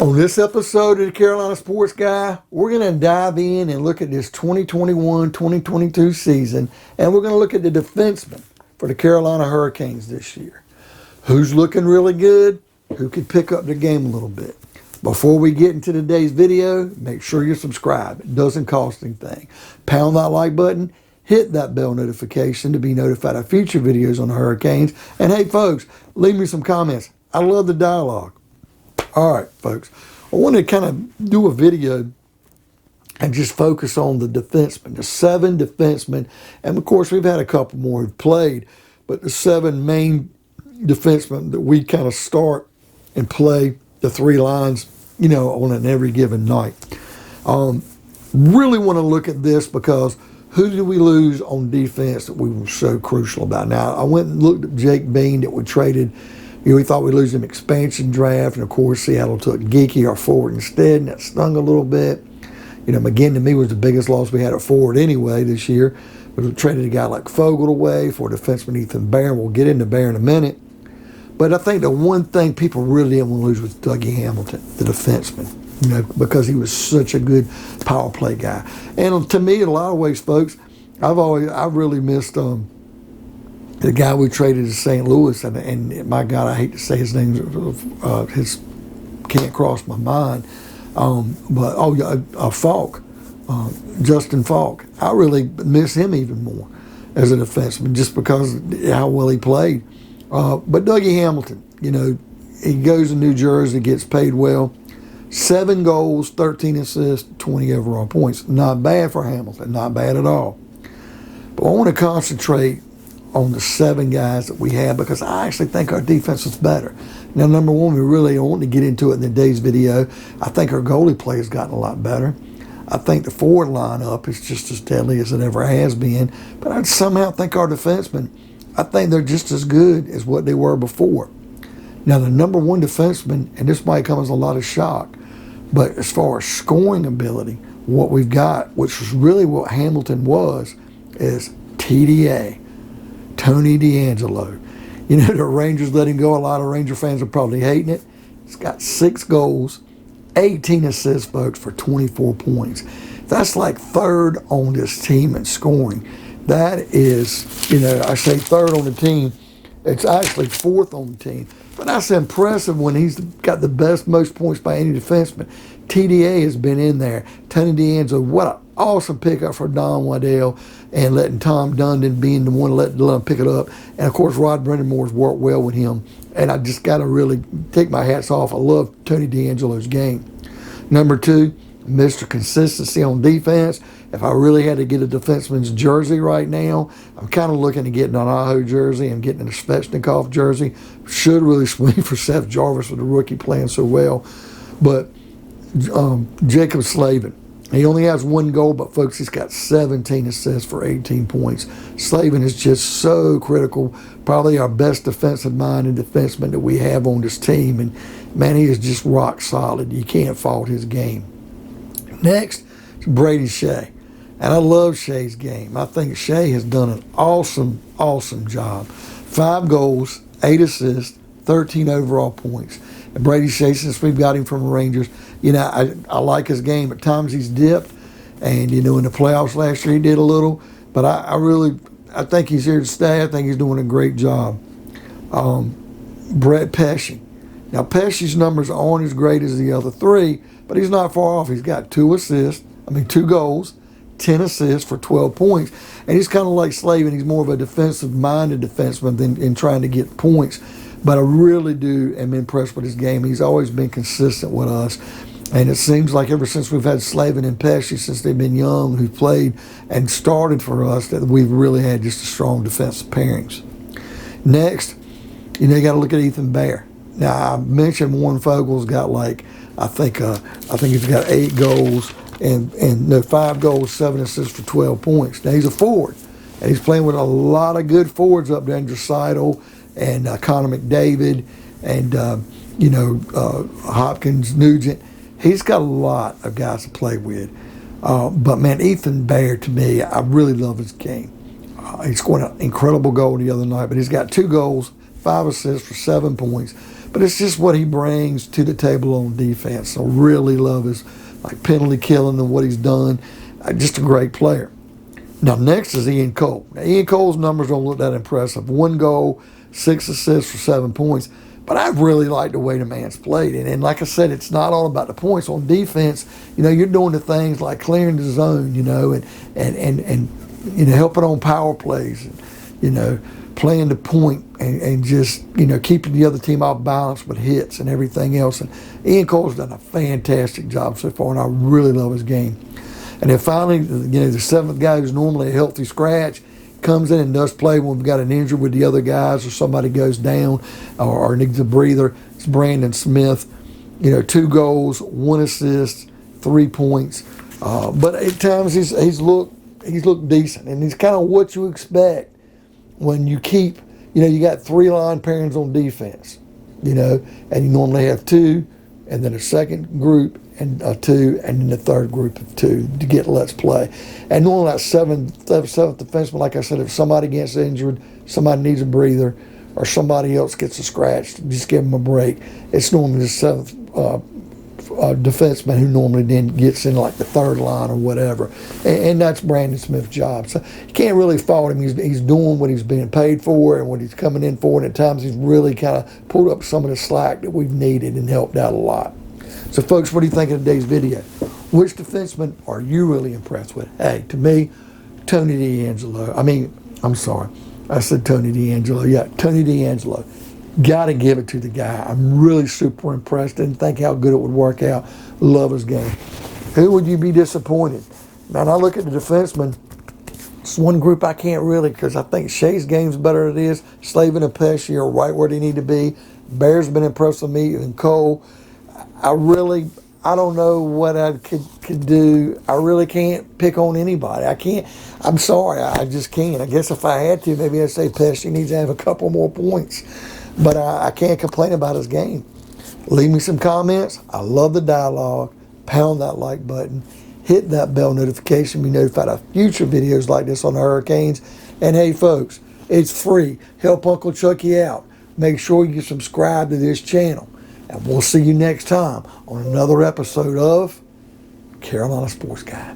On this episode of the Carolina Sports Guy, we're going to dive in and look at this 2021-2022 season, and we're going to look at the defensemen for the Carolina Hurricanes this year. Who's looking really good? Who could pick up the game a little bit? Before we get into today's video, make sure you're subscribed. It doesn't cost anything. Pound that like button, hit that bell notification to be notified of future videos on the Hurricanes. And hey folks, leave me some comments. I love the dialogue. All right, folks, I want to kind of do a video and just focus on the defensemen, the 7 defensemen. And of course, we've had a couple more who've played, but the 7 main defensemen that we kind of start and play the 3 lines, you know, on an every given night. Really want to look at this because who did we lose on defense that we were so crucial about? Now, I went and looked at Jake Bean that we traded. You know, we thought we'd lose an expansion draft, and of course, Seattle took Geeky, our forward, instead, and that stung a little bit. You know, McGinn to me was the biggest loss we had at forward anyway this year. We traded a guy like Fogle away for defenseman Ethan Bear. We'll get into Bear in a minute. But I think the one thing people really didn't want to lose was Dougie Hamilton, the defenseman, you know, because he was such a good power play guy. And to me, in a lot of ways, folks, I've really missed the guy we traded to St. Louis, and my God, I hate to say his name, his can't cross my mind. Falk, Justin Falk. I really miss him even more as a defenseman just because of how well he played. But Dougie Hamilton, you know, he goes to New Jersey, gets paid well. 7 goals, 13 assists, 20 overall points. Not bad for Hamilton, not bad at all. But I want to concentrate on the 7 guys that we have because I actually think our defense is better. Now, number one, we really want to get into it in today's video. I think our goalie play has gotten a lot better. I think the forward lineup is just as deadly as it ever has been. But I somehow think our defensemen, I think they're just as good as what they were before. Now, the number one defenseman, and this might come as a lot of shock, but as far as scoring ability, what we've got, which is really what Hamilton was, is TDA. Tony DeAngelo. You know, the Rangers let him go. A lot of Ranger fans are probably hating it. He's got 6 goals, 18 assists, folks, for 24 points. That's like 3rd on this team in scoring. That is, you know, I say 3rd on the team. It's actually 4th on the team. But that's impressive when he's got the best, most points by any defenseman. TDA has been in there. Tony DeAngelo, what an awesome pickup for Don Waddell and letting Tom Dundon being the one to let him pick it up. And, of course, Rod Brind'Amour's worked well with him. And I just got to really take my hats off. I love Tony DeAngelo's game. Number 2, Mr. Consistency on defense. If I really had to get a defenseman's jersey right now, I'm kind of looking at getting an Aho jersey and getting a Svechnikov jersey. Should really swing for Seth Jarvis with the rookie playing so well. But Jacob Slavin, he only has 1 goal, but folks, he's got 17 assists for 18 points. Slavin is just so critical, probably our best defensive mind and defenseman that we have on this team. And man, he is just rock solid. You can't fault his game. Next, Brady Shea. And I love Shea's game. I think Shea has done an awesome, awesome job. 5 goals, 8 assists, 13 overall points. And Brady Shea, since we've got him from the Rangers, you know, I like his game. At times he's dipped. And, you know, in the playoffs last year he did a little. But I think he's here to stay. I think he's doing a great job. Brett Pesce. Now, Pesce's numbers aren't as great as the other 3, but he's not far off. He's got 2 goals, 10 assists for 12 points. And he's kind of like Slavin. He's more of a defensive-minded defenseman than in trying to get points. But I really am impressed with his game. He's always been consistent with us. And it seems like ever since we've had Slavin and Pesce, since they've been young, who played and started for us, that we've really had just a strong defensive pairings. Next, you know, you got to look at Ethan Bear. Now, I mentioned Warren Fogel's got I think he's got 8 goals and 5 goals, 7 assists for 12 points. Now, he's a forward, and he's playing with a lot of good forwards up there, Andrew Seidel and Connor McDavid and, Hopkins, Nugent. He's got a lot of guys to play with. But, man, Ethan Bear, to me, I really love his game. He scored an incredible goal the other night, but he's got 2 goals, 5 assists for 7 points. but it's just what he brings to the table on defense. So really love his penalty killing and what he's done. Just a great player. Now next is Ian Cole. Now, Ian Cole's numbers don't look that impressive. 1 goal, 6 assists for 7 points. But I really like the way the man's played. And like I said, it's not all about the points. On defense, you're doing the things like clearing the zone, and helping on power plays, playing the point and just, keeping the other team off balance with hits and everything else. And Ian Cole's done a fantastic job so far, and I really love his game. And then finally, the seventh guy who's normally a healthy scratch comes in and does play when we've got an injury with the other guys or somebody goes down or needs a breather. It's Brandon Smith. 2 goals, 1 assist, 3 points. But at times he's looked decent, and he's kind of what you expect when you keep, you got 3 line pairings on defense, and you normally have 2, and then a second group and 2, and then the third group of 2 to get let's play. And normally that seventh defenseman, like I said, if somebody gets injured, somebody needs a breather, or somebody else gets a scratch, just give them a break. It's normally the 7th defenseman who normally then gets in like the 3rd line or whatever. And that's Brandon Smith's job. So you can't really fault him. He's doing what he's being paid for and what he's coming in for. And at times he's really kind of pulled up some of the slack that we've needed and helped out a lot. So folks, what do you think of today's video? Which defenseman are you really impressed with? Hey, to me, Tony DeAngelo. I'm sorry. I said Tony DeAngelo. Yeah, Tony DeAngelo. Got to give it to the guy. I'm really super impressed. Didn't think how good it would work out. Love his game. Who would you be disappointed? Now, I look at the defensemen. It's one group I can't really, because I think Shea's game's better than it is. Slavin and Pesce are right where they need to be. Bear's been impressed with me, and Cole. I don't know what I could do. I really can't pick on anybody. I can't. I'm sorry. I just can't. I guess if I had to, maybe I'd say Pesce needs to have a couple more points. But I can't complain about his game. Leave me some comments. I love the dialogue. Pound that like button. Hit that bell notification. Be notified of future videos like this on the Hurricanes. And hey, folks, it's free. Help Uncle Chucky out. Make sure you subscribe to this channel. And we'll see you next time on another episode of Carolina Sports Guy.